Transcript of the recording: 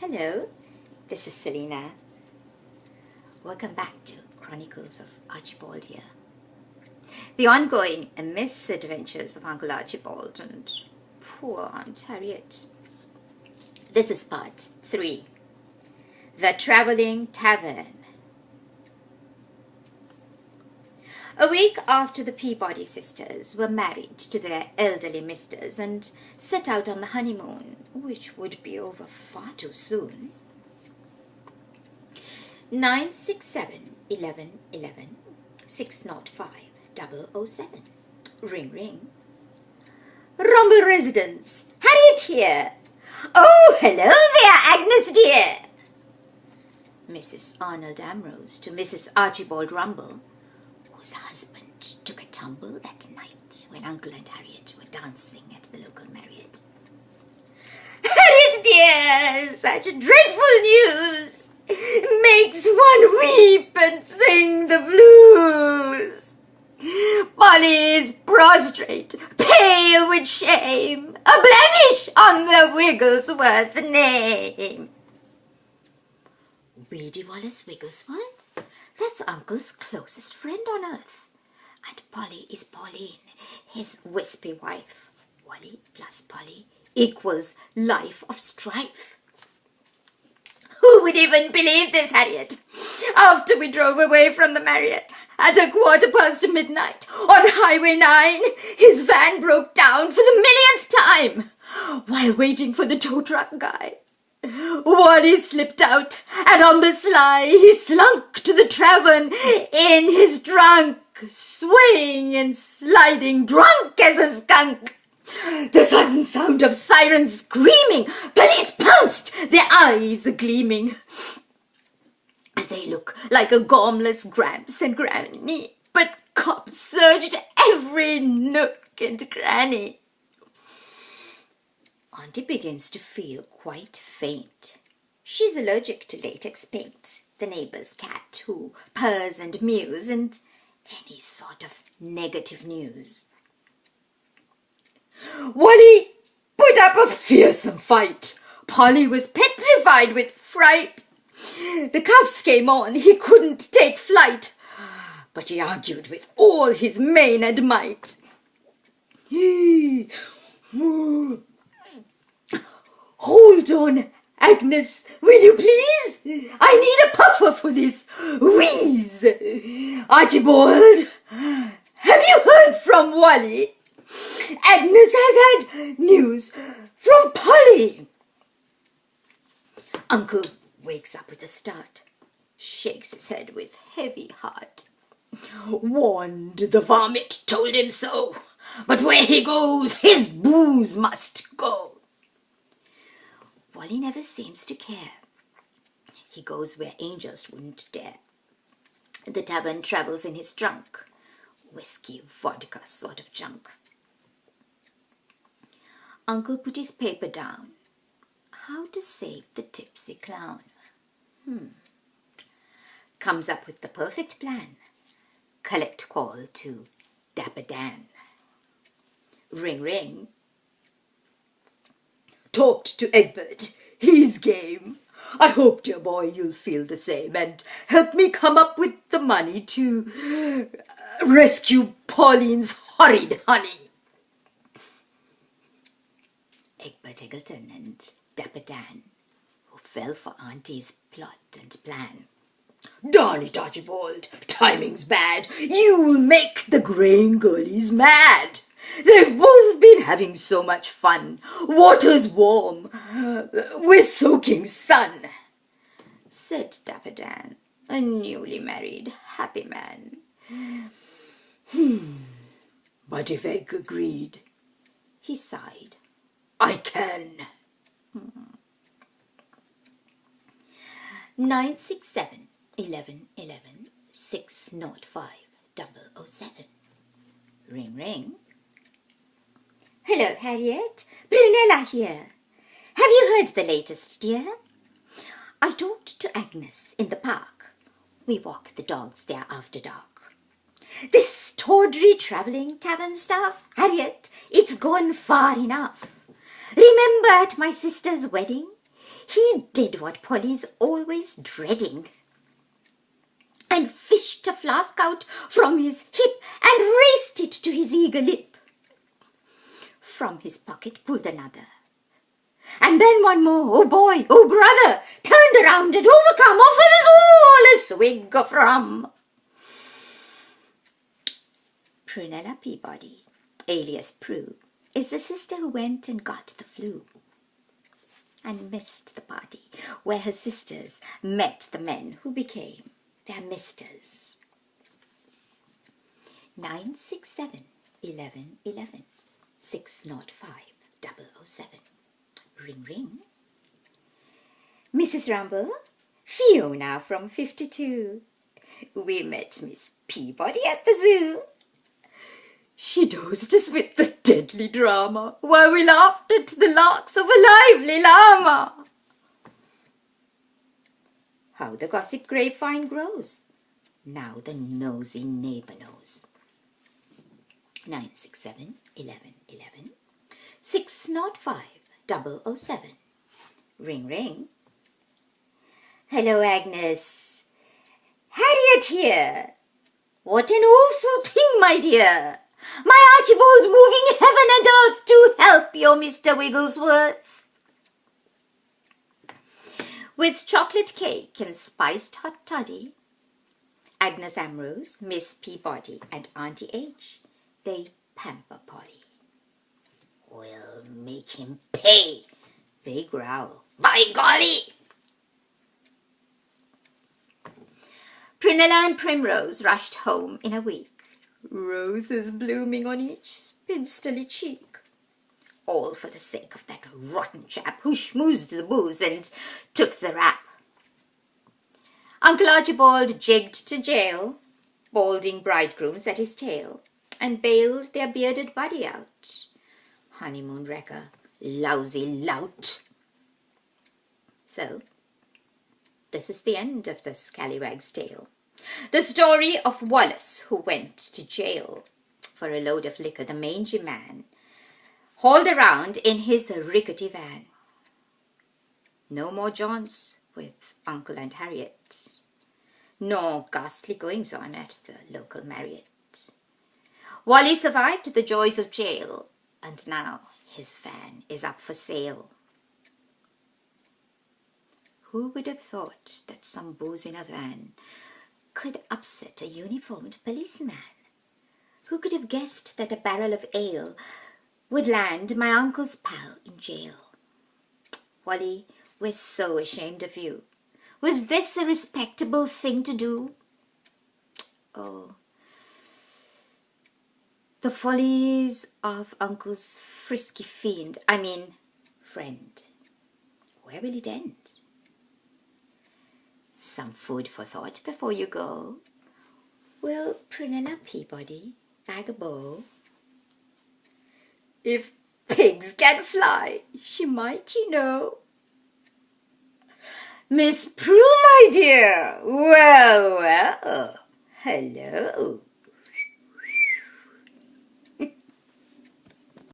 Hello, this is Selena. Welcome back to Chronicles of Archie-Baldia. The ongoing misadventures of Uncle Archibald and poor Aunt Harriet. This is part 3. The Travelling Tavern. A week after the Peabody sisters were married to their elderly misters and set out on the honeymoon, which would be over far too soon, 967-1111-605-007. Ring, ring. Rumble residence. Harriet here. Oh, hello there, Agnes dear. Mrs. Arnold Ambrose to Mrs. Archibald Rumble, whose husband took a tumble that night when Uncle and Harriet were dancing at the local Marriott. Harriet dear, such dreadful news makes one weep and sing the blues. Polly is prostrate, pale with shame, a blemish on the Wigglesworth name. Weedy Wallace Wigglesworth? That's Uncle's closest friend on earth. And Polly is Pauline, his wispy wife. Wally plus Polly equals life of strife. Who would even believe this, Harriet? After we drove away from the Marriott at midnight on Highway 9, his van broke down for the millionth time. While waiting for the tow truck guy, Wally slipped out, and on the sly he slunk to the tavern in his trunk, swaying and sliding, drunk as a skunk. The sudden sound of sirens screaming, police pounced, their eyes gleaming. They look like a gormless Gramps and Granny, but cops searched every nook and cranny. Auntie begins to feel quite faint. She's allergic to latex paint, the neighbour's cat who purrs and mews, and any sort of negative news. Wally put up a fearsome fight. Polly was petrified with fright. The cuffs came on, he couldn't take flight, but he argued with all his mane and might. Hold on, Agnes, will you please? I need a puffer for this wheeze. Archibald, have you heard from Wally? Agnes has had news from Polly. Uncle wakes up with a start, shakes his head with heavy heart. Warned the varmint, told him so, but where he goes, his booze must go. Wally never seems to care. He goes where angels wouldn't dare. The tavern travels in his trunk, whiskey, vodka sort of junk. Uncle put his paper down. How to save the tipsy clown? Comes up with the perfect plan. Collect call to Dapper Dan. Ring, ring. Talked to Egbert. He's game. I hope, dear boy, you'll feel the same and help me come up with the money to rescue Pauline's horrid honey. Egbert Eggleton and Dapper Dan, who fell for Auntie's plot and plan. Darn it, Archibald, timing's bad. You'll make the Grain Girlies mad. They've both been having so much fun. Water's warm. We're soaking sun, said Dapper Dan, a newly married, happy man. But if Egg agreed, he sighed, I can. 967-1111-605-007. Ring, ring. Hello, Harriet. Brunella here. Have you heard the latest, dear? I talked to Agnes in the park. We walk the dogs there after dark. This tawdry travelling tavern stuff, Harriet, it's gone far enough. Remember at my sister's wedding, he did what Polly's always dreading, and fished a flask out from his hip and raised it to his eager lip. From his pocket pulled another, and then one more. Oh boy, oh brother, turned around and overcome, offered us all a swig of rum. Prunella Peabody, alias Prue, is the sister who went and got the flu and missed the party where her sisters met the men who became their misters. 967 11 11 605 007. Ring ring. Mrs. Rumble, Fiona from 52. We met Miss Peabody at the zoo. She dosed us with the deadly drama while we laughed at the larks of a lively llama. How the gossip grapevine grows, now the nosy neighbour knows. 967 11 11 605 007. Ring ring. Hello, Agnes. Harriet here. What an awful thing, my dear. My Archie-Bald's moving heaven and earth to help your Mr. Wigglesworth. With chocolate cake and spiced hot toddy, Agnes Ambrose, Miss Peabody, and Auntie H, they pamper Polly. We'll make him pay, they growl. By golly! Prunella and Primrose rushed home in a week, roses blooming on each spinsterly cheek, all for the sake of that rotten chap who schmoozed the booze and took the rap. Uncle Archibald jigged to jail, balding bridegrooms at his tail, and bailed their bearded buddy out. Honeymoon wrecker, lousy lout. So, this is the end of the scallywag's tale. The story of Wallace, who went to jail for a load of liquor the mangy man hauled around in his rickety van. No more jaunts with Uncle and Harriet, nor ghastly goings-on at the local Marriott. Wally survived the joys of jail, and now his van is up for sale. Who would have thought that some booze in a van could upset a uniformed policeman? Who could have guessed that a barrel of ale would land my uncle's pal in jail? Wally, we're so ashamed of you. Was this a respectable thing to do? Oh, the follies of Uncle's frisky friend. Where will it end? Some food for thought before you go. Will Prunella Peabody bag a bow? If pigs can fly, she might, you know. Miss Prue, my dear, well, hello.